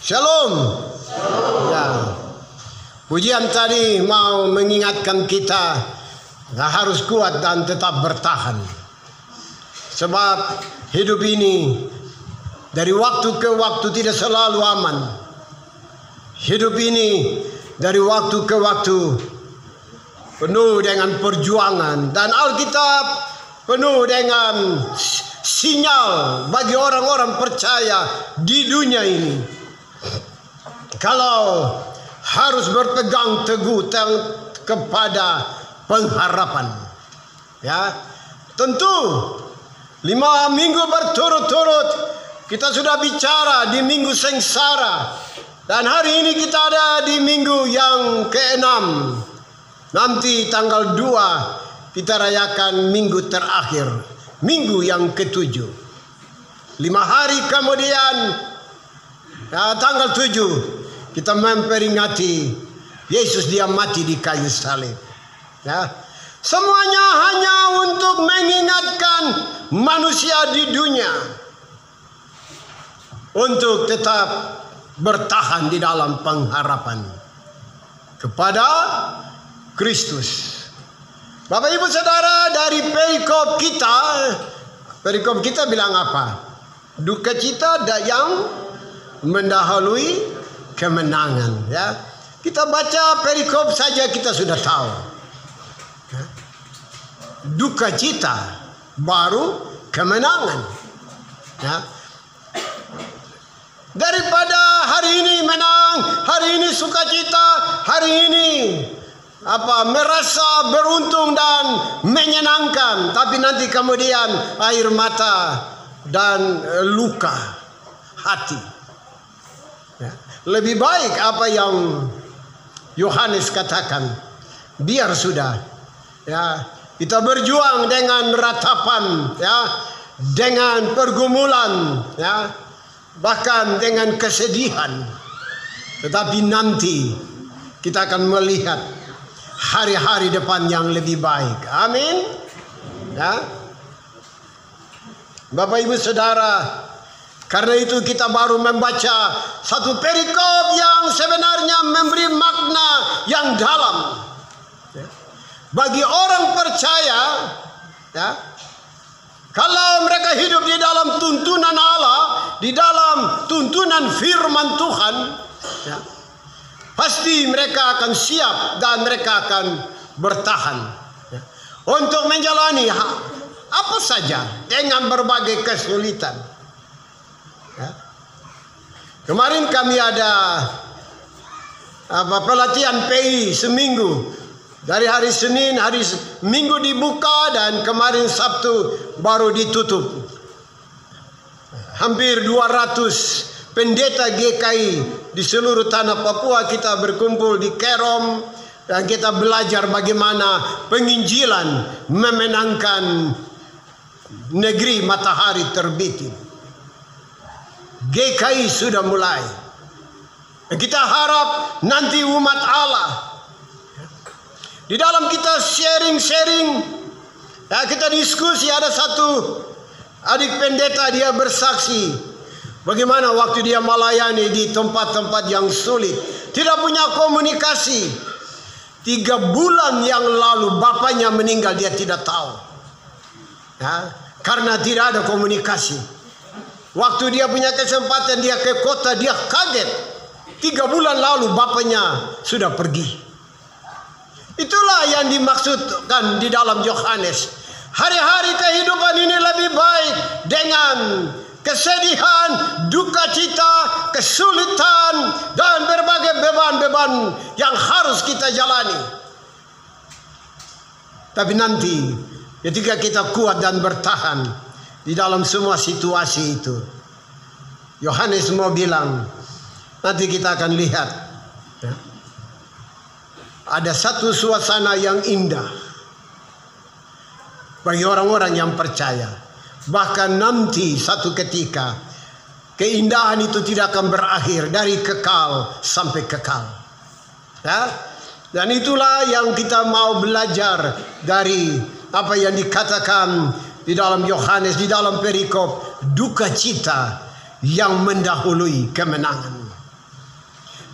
Shalom. Ya. Pujian tadi mau mengingatkan kita harus kuat dan tetap bertahan. Sebab hidup ini dari waktu ke waktu tidak selalu aman. Hidup ini dari waktu ke waktu penuh dengan perjuangan, dan Alkitab penuh dengan sinyal bagi orang-orang percaya di dunia ini. Kalau harus berpegang teguh kepada pengharapan, ya, tentu 5 minggu berturut-turut kita sudah bicara di minggu sengsara, dan hari ini kita ada di minggu yang ke-6. Nanti tanggal 2 kita rayakan minggu terakhir, minggu yang ke-7. 5 hari kemudian, tanggal 7 kita memperingati Yesus dia mati di kayu salib. Ya. Semuanya hanya untuk mengingatkan manusia di dunia untuk tetap bertahan di dalam pengharapan kepada Kristus. Bapak Ibu Saudara, dari perikop kita bilang apa? Duka cita yang mendahului kemenangan, ya. Kita baca perikop saja kita sudah tahu. Ya. Duka cita baru kemenangan. Ya. Daripada hari ini menang, hari ini sukacita, hari ini merasa beruntung dan menyenangkan, tapi nanti kemudian air mata dan luka hati. Ya. Lebih baik apa yang Yohanes katakan, biar sudah, ya, kita berjuang dengan ratapan, ya, dengan pergumulan, ya, bahkan dengan kesedihan, tetapi nanti kita akan melihat hari-hari depan yang lebih baik. Amin. Ya. Bapak Ibu Saudara, karena itu kita baru membaca satu perikop yang sebenarnya memberi makna yang dalam. Ya. Bagi orang percaya, ya, kalau mereka hidup di dalam tuntunan Allah, di dalam tuntunan firman Tuhan, ya, pasti mereka akan siap dan mereka akan bertahan, ya, untuk menjalani apa saja dengan berbagai kesulitan. Ya. Kemarin kami ada pelatihan PI seminggu. Dari hari Senin, hari Minggu dibuka, dan kemarin Sabtu baru ditutup. Hampir 200 pendeta GKI di seluruh tanah Papua kita berkumpul di Kerom, dan kita belajar bagaimana penginjilan memenangkan negeri matahari terbit. GKI sudah mulai. Kita harap nanti umat Allah, di dalam kita sharing, ya, kita diskusi. Ada satu adik pendeta, dia bersaksi bagaimana waktu dia melayani di tempat-tempat yang sulit, tidak punya komunikasi. 3 bulan yang lalu bapaknya meninggal, dia tidak tahu, ya, karena tidak ada komunikasi. Waktu dia punya kesempatan, dia ke kota, dia kaget. 3 bulan lalu bapaknya sudah pergi. Itulah yang dimaksudkan di dalam Yohanes. Hari-hari kehidupan ini lebih baik dengan kesedihan, duka cita, kesulitan, dan berbagai beban-beban yang harus kita jalani. Tapi nanti ketika kita kuat dan bertahan di dalam semua situasi itu, Yohanes mau bilang, nanti kita akan lihat, ya, ada satu suasana yang indah bagi orang-orang yang percaya. Bahkan nanti satu ketika keindahan itu tidak akan berakhir, dari kekal sampai kekal. Ya? Dan itulah yang kita mau belajar dari apa yang dikatakan di dalam Yohanes, di dalam perikop duka cita yang mendahului kemenangan.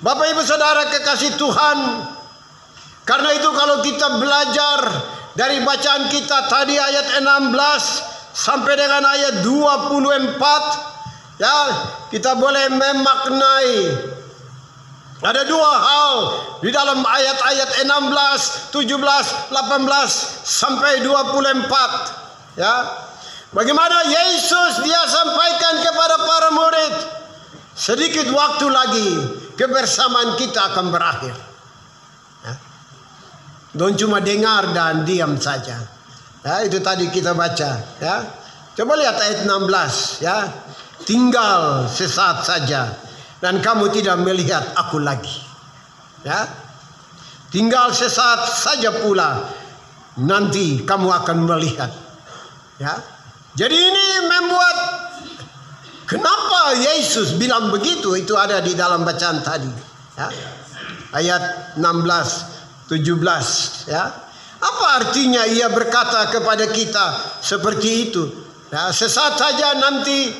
Bapak Ibu Saudara kekasih Tuhan, karena itu kalau kita belajar dari bacaan kita tadi ayat 16 sampai dengan ayat 24, ya, kita boleh memaknai ada dua hal di dalam ayat-ayat 16, 17, 18 sampai 24, ya. Bagaimana Yesus dia sampaikan kepada para murid, sedikit waktu lagi kebersamaan kita akan berakhir. Ya. Don't cuma dengar dan diam saja. Ya, itu tadi kita baca. Ya. Coba lihat ayat 16. Ya. Tinggal sesaat saja dan kamu tidak melihat aku lagi. Ya. Tinggal sesaat saja pula nanti kamu akan melihat. Ya. Jadi ini membuat, kenapa Yesus bilang begitu? Itu ada di dalam bacaan tadi, ya. Ayat 16, 17, ya. Apa artinya ia berkata kepada kita seperti itu? Ya, sesaat saja nanti,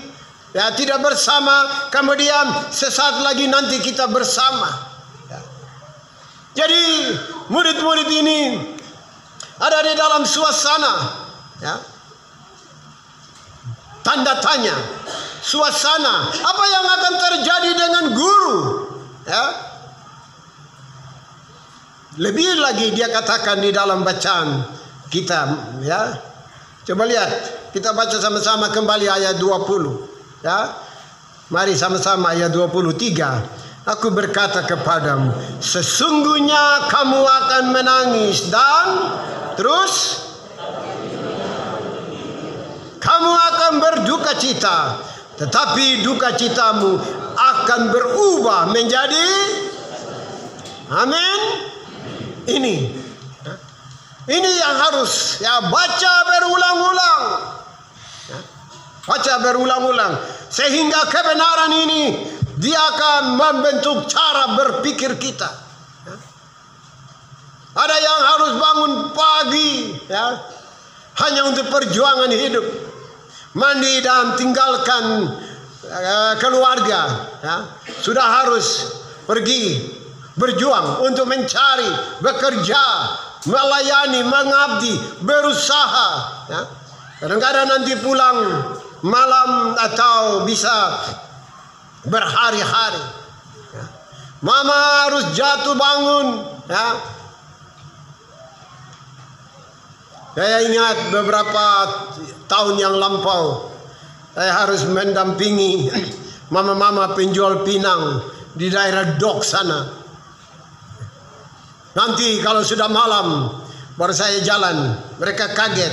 ya, tidak bersama, kemudian sesaat lagi nanti kita bersama. Ya. Jadi murid-murid ini ada di dalam suasana, ya, tanda tanya, suasana apa yang akan terjadi dengan guru, ya. Lebih lagi dia katakan di dalam bacaan kita, ya. Coba lihat, kita baca sama-sama kembali ayat 20, ya. Mari sama-sama ayat 23. Aku berkata kepadamu, sesungguhnya kamu akan menangis dan terus kamu akan berduka cita, tetapi duka citamu akan berubah menjadi, amin. Ini yang harus, ya, baca berulang-ulang, ya, baca berulang-ulang sehingga kebenaran ini dia akan membentuk cara berpikir kita. Ya. Ada yang harus bangun pagi, ya, hanya untuk perjuangan hidup. Mandi dan tinggalkan keluarga, ya. Sudah harus pergi berjuang untuk mencari, bekerja, melayani, mengabdi, berusaha, ya. Kadang-kadang nanti pulang malam atau bisa berhari-hari, ya. Mama harus jatuh bangun, ya. Saya ingat beberapa tahun yang lampau, saya harus mendampingi mama-mama penjual pinang di daerah Dok sana. Nanti kalau sudah malam baru saya jalan, mereka kaget.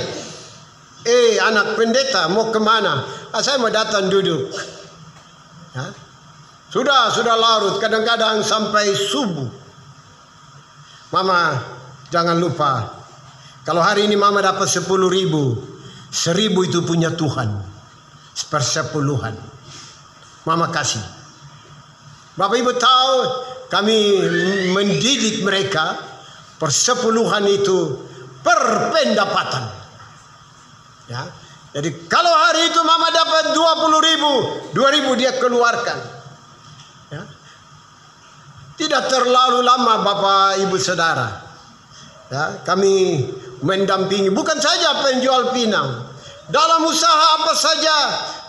Anak pendeta mau kemana? Saya mau datang duduk. Ya. Sudah larut, kadang-kadang sampai subuh. Mama jangan lupa, kalau hari ini mama dapat 10.000, 1.000 itu punya Tuhan, sepersepuluhan. Mama kasih. Bapak Ibu tahu, kami mendidik mereka, persepuluhan itu perpendapatan. Ya. Jadi kalau hari itu mama dapat 20.000, 2.000 dia keluarkan. Ya. Tidak terlalu lama Bapak Ibu Saudara, ya, kami mendampingi bukan saja penjual pinang, dalam usaha apa saja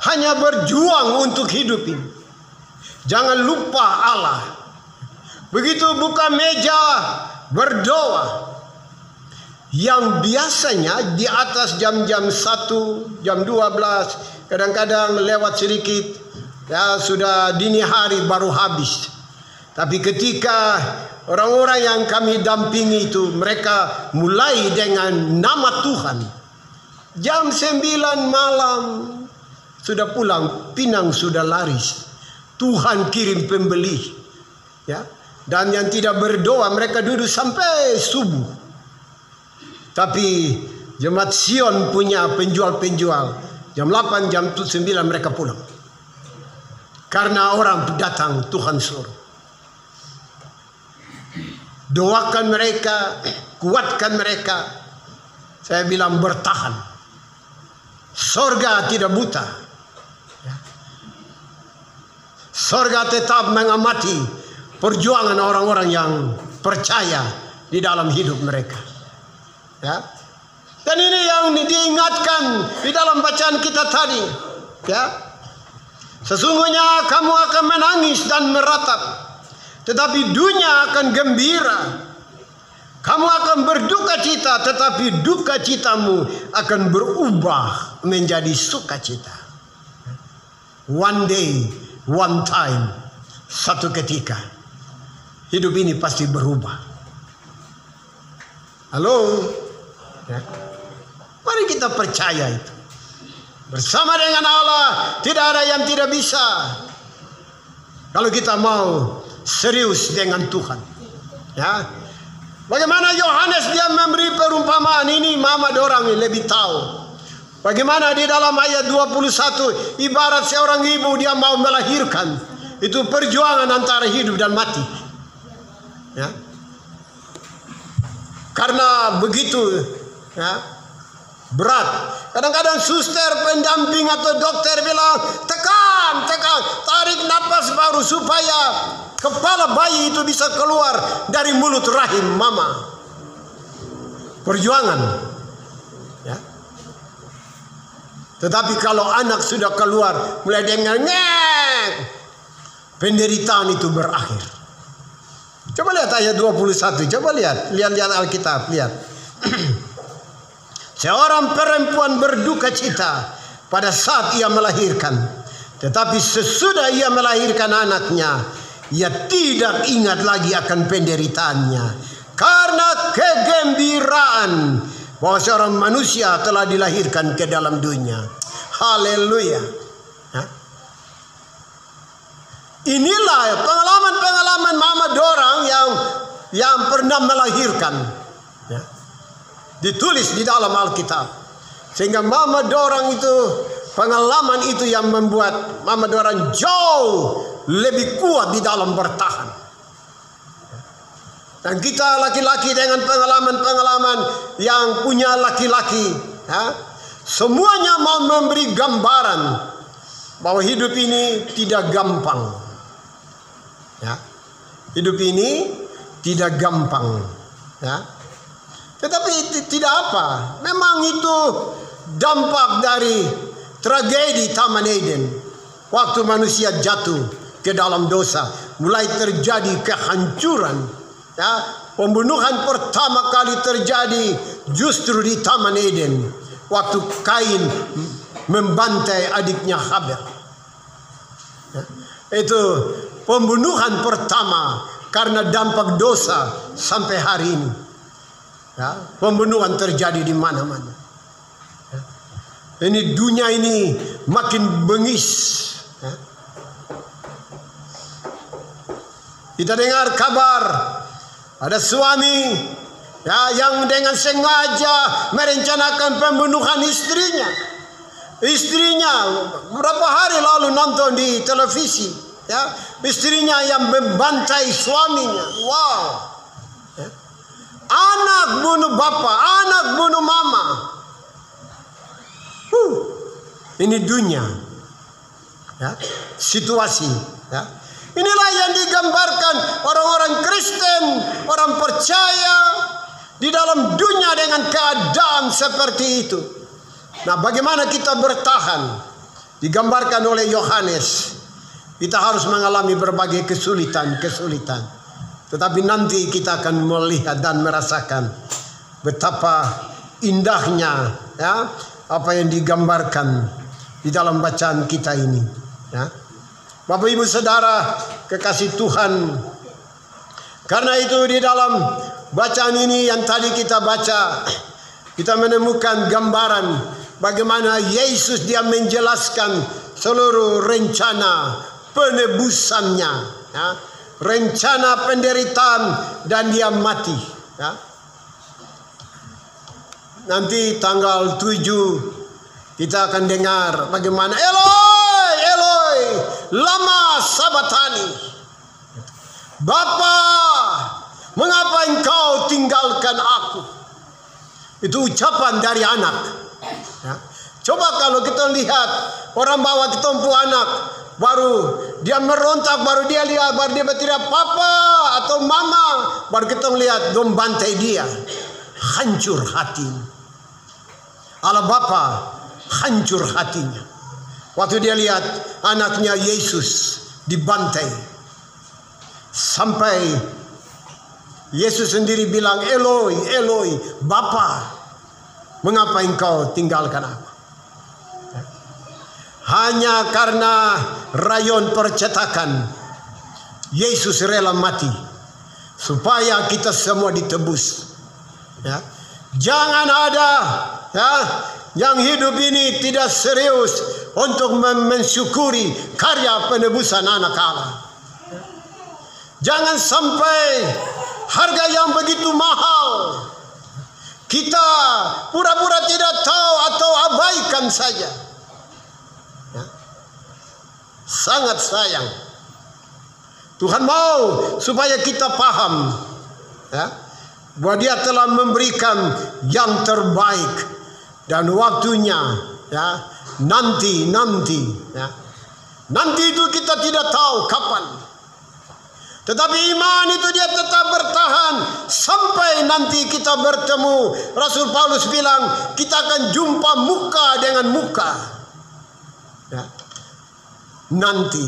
hanya berjuang untuk hidup ini. Jangan lupa Allah. Begitu buka meja berdoa, yang biasanya di atas jam-jam 1, jam 12, kadang-kadang lewat sedikit, ya sudah dini hari baru habis. Tapi ketika orang-orang yang kami dampingi itu, mereka mulai dengan nama Tuhan. Jam 9 malam sudah pulang, pinang sudah laris. Tuhan kirim pembeli, ya. Dan yang tidak berdoa mereka duduk sampai subuh. Tapi Jemaat Sion punya penjual-penjual, jam 8, jam 9 mereka pulang. Karena orang datang, Tuhan suruh. Doakan mereka, kuatkan mereka. Saya bilang bertahan. Sorga tidak buta. Sorga tetap mengamati perjuangan orang-orang yang percaya di dalam hidup mereka. Ya. Dan ini yang diingatkan di dalam bacaan kita tadi. Ya. Sesungguhnya kamu akan menangis dan meratap, tetapi dunia akan gembira. Kamu akan berduka cita, tetapi duka citamu akan berubah menjadi sukacita. One day, one time, satu ketika, hidup ini pasti berubah. Halo? Ya. Mari kita percaya itu. Bersama dengan Allah, tidak ada yang tidak bisa. Kalau kita mau serius dengan Tuhan. Ya. Bagaimana Yohanes dia memberi perumpamaan ini, mama dorang lebih tahu. Bagaimana di dalam ayat 21, ibarat seorang ibu dia mau melahirkan. Itu perjuangan antara hidup dan mati. Ya. Karena begitu ya, berat. Kadang-kadang suster, pendamping atau dokter bilang, tekan, tarik napas baru supaya kepala bayi itu bisa keluar dari mulut rahim mama. Perjuangan. Ya. Tetapi kalau anak sudah keluar, mulai dengar ngek, penderitaan itu berakhir. Coba lihat ayat 21. Coba lihat Alkitab, lihat. Seorang perempuan berduka cita pada saat ia melahirkan. Tetapi sesudah ia melahirkan anaknya, ia tidak ingat lagi akan penderitaannya. Karena kegembiraan bahwa seorang manusia telah dilahirkan ke dalam dunia. Haleluya. Ya. Inilah pengalaman-pengalaman mama dorang yang pernah melahirkan. Ya. Ditulis di dalam Alkitab. Sehingga mama dorang itu, pengalaman itu yang membuat mama dorang jauh lebih kuat di dalam bertahan. Dan kita laki-laki dengan pengalaman-pengalaman yang punya laki-laki, ya, semuanya mau memberi gambaran bahwa hidup ini tidak gampang. Ya. Hidup ini tidak gampang. Ya. Tetapi tidak apa. Memang itu dampak dari tragedi Taman Eden. Waktu manusia jatuh ke dalam dosa, mulai terjadi kehancuran. Ya, pembunuhan pertama kali terjadi justru di Taman Eden. Waktu Kain membantai adiknya Habel. Ya, itu pembunuhan pertama karena dampak dosa sampai hari ini. Ya, pembunuhan terjadi di mana-mana. Ya, ini dunia ini makin bengis. Ya. Kita dengar kabar ada suami ya, yang dengan sengaja merencanakan pembunuhan istrinya. Istrinya beberapa hari lalu nonton di televisi. Ya, istrinya yang membantai suaminya. Wow. Ya. Anak bunuh bapak, anak bunuh mama. Ini dunia. Ya, situasi. Ya. Inilah yang digambarkan orang-orang Kristen, orang percaya di dalam dunia dengan keadaan seperti itu. Nah, bagaimana kita bertahan? Digambarkan oleh Yohanes. Kita harus mengalami berbagai kesulitan. Tetapi nanti kita akan melihat dan merasakan betapa indahnya ya, apa yang digambarkan di dalam bacaan kita ini. Ya. Bapak Ibu Saudara kekasih Tuhan, karena itu di dalam bacaan ini yang tadi kita baca, kita menemukan gambaran bagaimana Yesus dia menjelaskan seluruh rencana penebusannya, ya, rencana penderitaan dan dia mati. Ya. Nanti tanggal 7 kita akan dengar bagaimana Eloi, Eloi, lama sabatani. Bapa, mengapa engkau tinggalkan aku? Itu ucapan dari anak. Ya. Coba kalau kita lihat orang bawa ketumpu anak, baru dia merontak, baru dia lihat, baru dia berteriak papa atau mama, baru kita melihat dom bantai dia. Hancur hatinya. Allah Bapa hancur hatinya waktu dia lihat anaknya Yesus dibantai, sampai Yesus sendiri bilang, Eloi, Eloi, Bapa, mengapa engkau tinggalkan aku? Hanya karena rayon percetakan, Yesus rela mati supaya kita semua ditebus. Ya. Jangan ada yang hidup ini tidak serius untuk mensyukuri karya penebusan anak Allah. Jangan sampai harga yang begitu mahal kita pura-pura tidak tahu atau abaikan saja. Ya. Sangat sayang. Tuhan mau supaya kita paham, ya, bahwa Dia telah memberikan yang terbaik dan waktunya, ya, nanti, ya. Nanti itu kita tidak tahu kapan. Tetapi iman itu dia tetap bertahan sampai nanti kita bertemu. Rasul Paulus bilang kita akan jumpa muka dengan muka. Ya. Nanti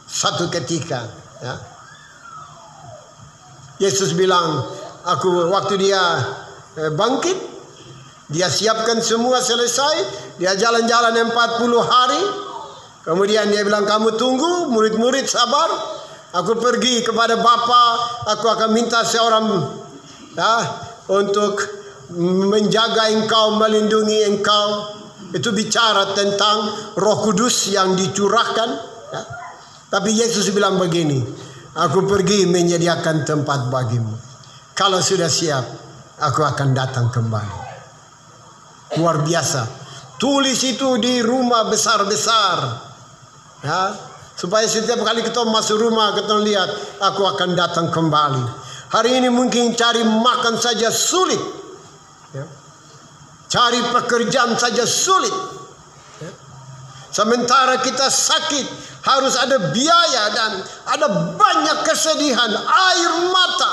satu ketika, ya. Yesus bilang, aku waktu dia bangkit, dia siapkan semua selesai, dia jalan-jalan 40 hari. Kemudian dia bilang, kamu tunggu, murid-murid sabar. Aku pergi kepada Bapa, aku akan minta seorang, ya, untuk menjaga engkau, melindungi engkau. Itu bicara tentang Roh Kudus yang dicurahkan, ya. Tapi Yesus bilang begini, aku pergi menyediakan tempat bagimu. Kalau sudah siap, aku akan datang kembali. Luar biasa. Tulis itu di rumah besar-besar, ya. Supaya setiap kali kita masuk rumah, kita lihat, aku akan datang kembali. Hari ini mungkin cari makan saja sulit, ya. Cari pekerjaan saja sulit, ya. Sementara kita sakit, harus ada biaya dan ada banyak kesedihan, air mata.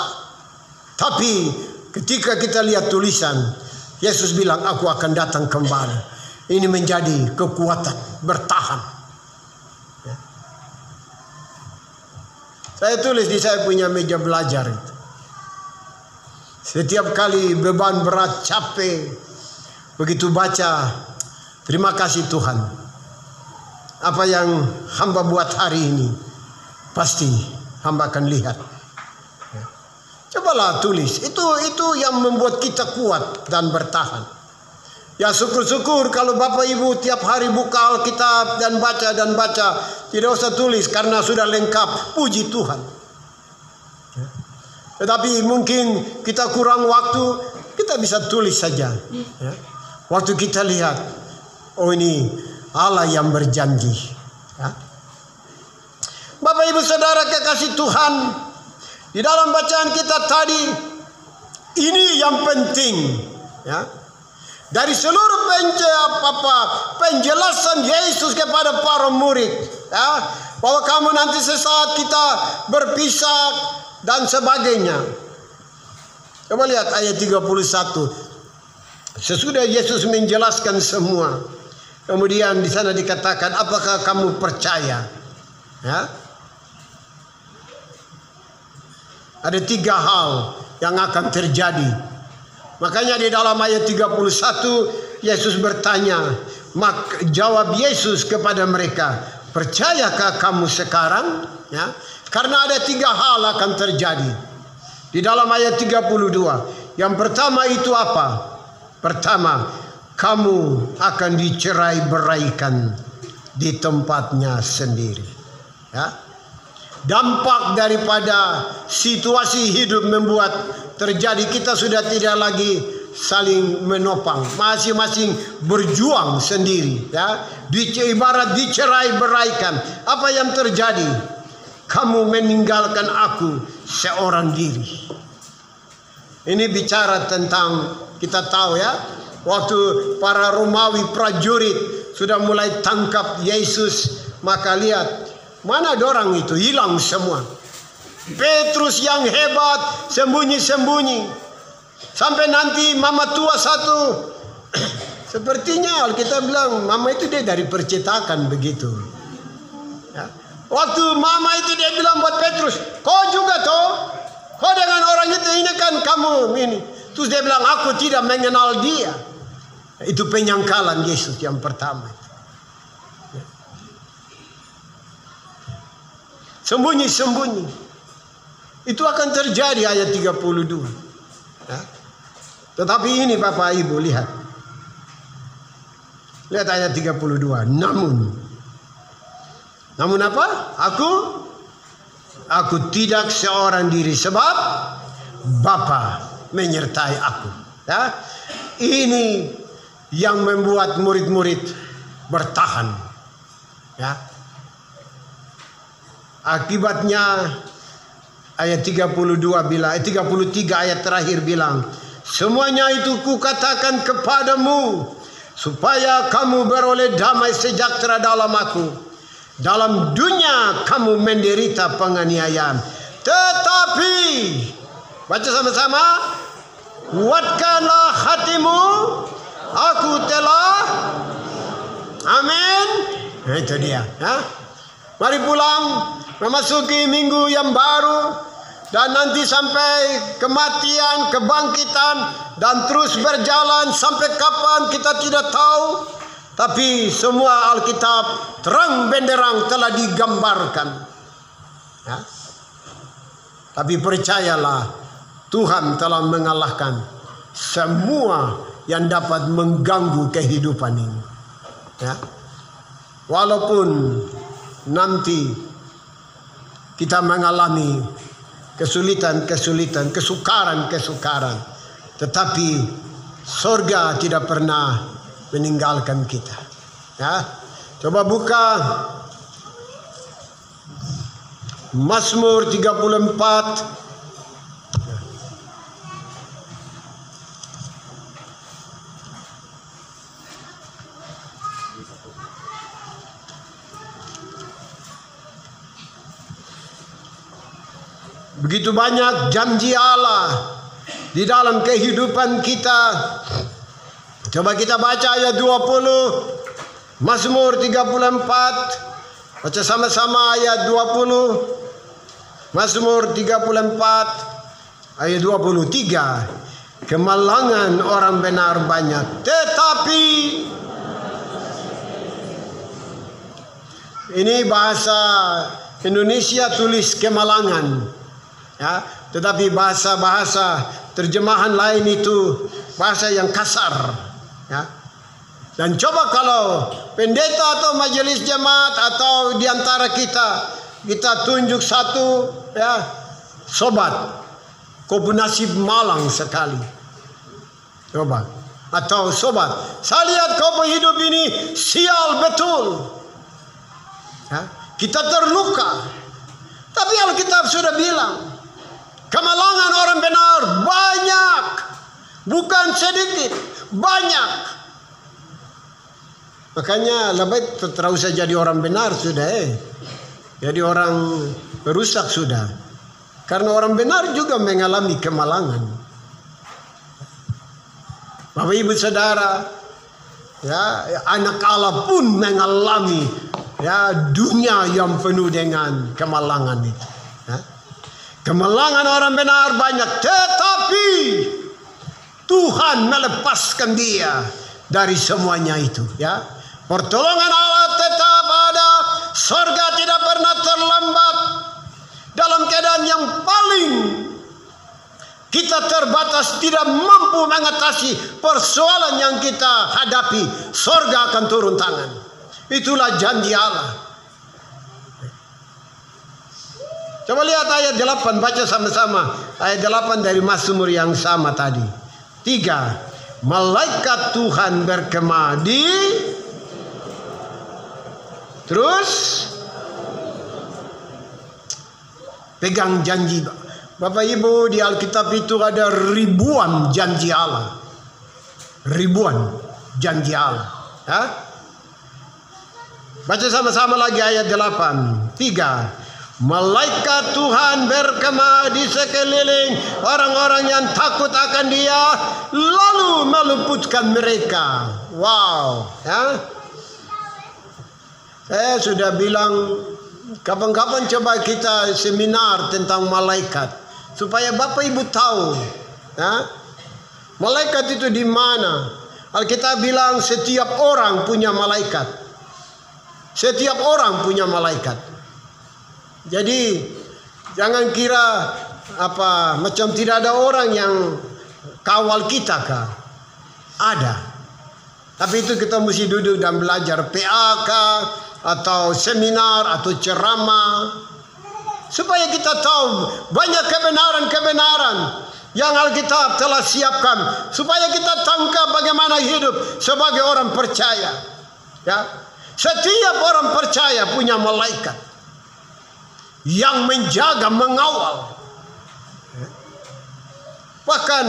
Tapi ketika kita lihat tulisan, Yesus bilang, aku akan datang kembali. Ini menjadi kekuatan bertahan. Saya tulis di saya punya meja belajar itu. Setiap kali beban berat, capek, begitu baca, terima kasih Tuhan. Apa yang hamba buat hari ini, pasti hamba akan lihat. Cobalah tulis. Itu yang membuat kita kuat dan bertahan. Ya syukur-syukur kalau Bapak Ibu tiap hari buka Alkitab dan baca. Tidak usah tulis karena sudah lengkap. Puji Tuhan. Ya. Tetapi mungkin kita kurang waktu, kita bisa tulis saja. Ya. Waktu kita lihat, oh ini Allah yang berjanji. Ya. Bapak Ibu Saudara kekasih Tuhan, di dalam bacaan kita tadi, ini yang penting. Ya. Dari seluruh penjelasan Yesus kepada para murid, ya, bahwa kamu nanti sesaat kita berpisah dan sebagainya. Coba lihat ayat 31. Sesudah Yesus menjelaskan semua, kemudian di sana dikatakan, apakah kamu percaya? Ya. Ada 3 hal yang akan terjadi. Makanya di dalam ayat 31 Yesus bertanya, maka jawab Yesus kepada mereka, percayakah kamu sekarang? Ya, karena ada 3 hal akan terjadi. Di dalam ayat 32, yang pertama itu apa? Pertama, kamu akan dicerai-beraikan di tempatnya sendiri. Ya. Dampak daripada situasi hidup membuat terjadi kita sudah tidak lagi saling menopang, masing-masing berjuang sendiri, ya. Ibarat dicerai-beraikan. Apa yang terjadi? Kamu meninggalkan aku seorang diri. Ini bicara tentang, kita tahu ya, waktu para Romawi prajurit sudah mulai tangkap Yesus, maka lihat Mana dorang itu? Hilang semua. Petrus yang hebat sembunyi-sembunyi. Sampai nanti mama tua satu. Sepertinya Alkitab bilang mama itu dia dari percetakan begitu. Ya. Waktu mama itu dia bilang buat Petrus, kau juga toh? Kau dengan orang itu ini kan kamu ini. Terus dia bilang aku tidak mengenal dia. Itu penyangkalan Yesus yang pertama. Ya. Sembunyi-sembunyi. Itu akan terjadi ayat 32. Ya. Tetapi ini Bapak Ibu lihat. Lihat ayat 32. Namun apa? Aku tidak seorang diri sebab Bapa menyertai aku. Ya. Ini yang membuat murid-murid bertahan. Ya. Akibatnya ayat 32 bilang, 33 ayat terakhir bilang, semuanya itu kukatakan kepadamu supaya kamu beroleh damai sejahtera dalam aku. Dalam dunia kamu menderita penganiayaan. Tetapi baca sama-sama, kuatkanlah hatimu, aku telah. Amin. Nah, itu dia. Ya. Mari pulang memasuki minggu yang baru. Dan nanti sampai kematian, kebangkitan, dan terus berjalan sampai kapan kita tidak tahu. Tapi semua Alkitab terang benderang telah digambarkan. Ya. Tapi percayalah, Tuhan telah mengalahkan semua yang dapat mengganggu kehidupan ini. Ya. Walaupun nanti kita mengalami kesulitan-kesulitan, kesukaran-kesukaran, tetapi sorga tidak pernah meninggalkan kita. Ya, coba buka Mazmur 34. Begitu banyak janji Allah di dalam kehidupan kita. Coba kita baca ayat 20. Mazmur 34. Baca sama-sama ayat 20. Mazmur 34 ayat 23. Kemalangan orang benar banyak, tetapi ini bahasa Indonesia tulis kemalangan. Ya, tetapi bahasa-bahasa terjemahan lain itu bahasa yang kasar. Ya. Dan coba kalau pendeta atau majelis jemaat atau diantara kita tunjuk satu, ya, sobat, kau bernasib malang sekali. Coba. Atau sobat, saya lihat kau hidup ini sial betul. Ya. Kita terluka. Tapi Alkitab sudah bilang, kemalangan orang benar banyak, bukan sedikit, banyak. Makanya lebih terus saja jadi orang benar sudah, jadi orang berusak sudah. Karena orang benar juga mengalami kemalangan. Bapak Ibu Saudara, ya, anak Allah pun mengalami, ya, dunia yang penuh dengan kemalangan itu. Ya. Kemalangan orang benar banyak, tetapi Tuhan melepaskan dia dari semuanya itu. Ya, pertolongan Allah tetap ada, surga tidak pernah terlambat. Dalam keadaan yang paling kita terbatas, tidak mampu mengatasi persoalan yang kita hadapi, surga akan turun tangan. Itulah janji Allah. Coba lihat ayat 8, baca sama-sama. Ayat 8 dari Mazmur yang sama tadi. 3. Malaikat Tuhan berkemah di. Terus pegang janji. Bapak Ibu, di Alkitab itu ada ribuan janji Allah. Ribuan janji Allah. Ya? Baca sama-sama lagi ayat 8. 3. Malaikat Tuhan berkemah di sekeliling orang-orang yang takut akan Dia, lalu meluputkan mereka. Wow, ya. Saya sudah bilang, kapan-kapan coba kita seminar tentang malaikat, supaya Bapak Ibu tahu, ya, malaikat itu di mana. Alkitab bilang setiap orang punya malaikat. Setiap orang punya malaikat. Jadi jangan kira macam tidak ada orang yang kawal kita kah? Ada. Tapi itu kita mesti duduk dan belajar PAK atau seminar atau ceramah supaya kita tahu banyak kebenaran-kebenaran yang Alkitab telah siapkan supaya kita tangkap bagaimana hidup sebagai orang percaya. Ya. Setiap orang percaya punya malaikat yang menjaga, mengawal. Bahkan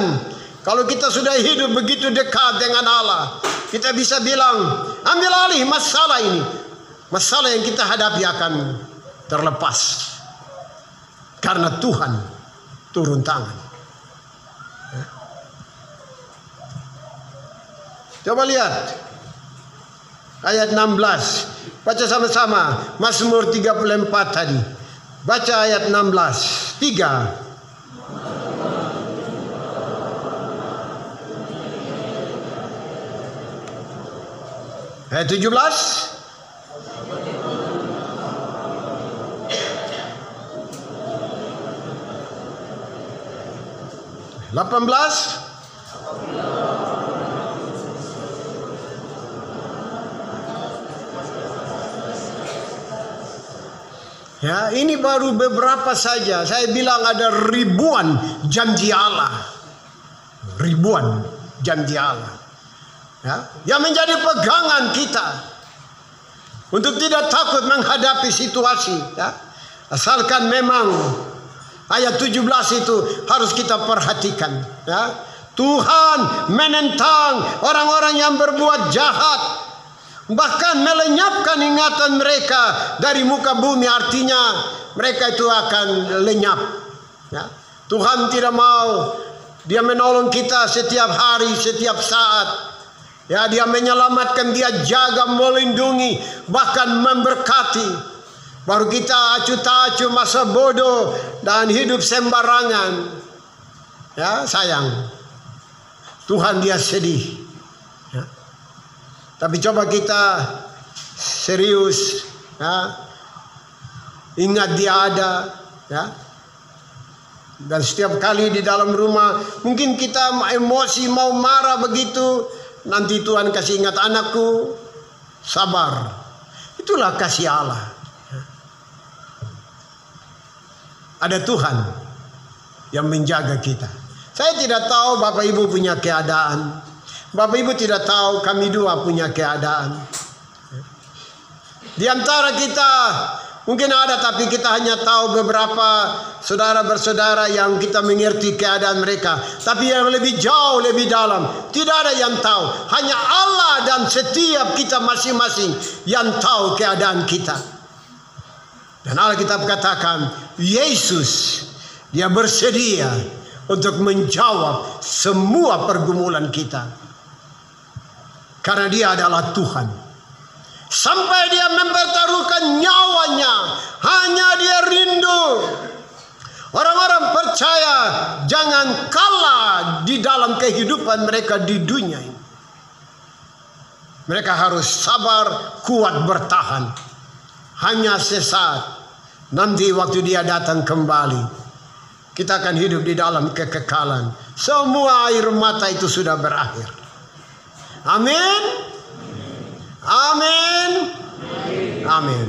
kalau kita sudah hidup begitu dekat dengan Allah, kita bisa bilang, ambil alih masalah ini. Masalah yang kita hadapi akan terlepas. Karena Tuhan turun tangan. Coba lihat ayat 16. Baca sama-sama Mazmur 34 tadi. Baca ayat 16. 3. Ayat 17. 18. Ya, ini baru beberapa saja. Saya bilang ada ribuan janji Allah. Ribuan janji Allah. Ya, yang menjadi pegangan kita untuk tidak takut menghadapi situasi. Ya. Asalkan memang ayat 17 itu harus kita perhatikan. Ya. Tuhan menentang orang-orang yang berbuat jahat. Bahkan melenyapkan ingatan mereka dari muka bumi. Artinya mereka itu akan lenyap. Ya. Tuhan tidak mau. Dia menolong kita setiap hari, setiap saat. Ya, Dia menyelamatkan, Dia jaga, melindungi, bahkan memberkati. Baru kita acuh tak acuh masa bodoh dan hidup sembarangan. Ya, sayang. Tuhan Dia sedih. Tapi coba kita serius, ya. Ingat Dia ada, ya. Dan setiap kali di dalam rumah mungkin kita emosi, mau marah begitu, nanti Tuhan kasih ingat, anakku, sabar. Itulah kasih Allah. Ada Tuhan yang menjaga kita. Saya tidak tahu Bapak Ibu punya keadaan. Bapak Ibu tidak tahu kami dua punya keadaan. Di antara kita mungkin ada, tapi kita hanya tahu beberapa saudara bersaudara yang kita mengerti keadaan mereka. Tapi yang lebih jauh, lebih dalam, tidak ada yang tahu. Hanya Allah dan setiap kita masing-masing yang tahu keadaan kita. Dan Alkitab katakan, Yesus, Dia bersedia untuk menjawab semua pergumulan kita. Karena Dia adalah Tuhan. Sampai Dia mempertaruhkan nyawanya. Hanya Dia rindu orang-orang percaya jangan kalah di dalam kehidupan mereka di dunia ini. Mereka harus sabar, kuat, bertahan. Hanya sesaat. Nanti waktu Dia datang kembali, kita akan hidup di dalam kekekalan. Semua air mata itu sudah berakhir. Amin. Amin. Amin.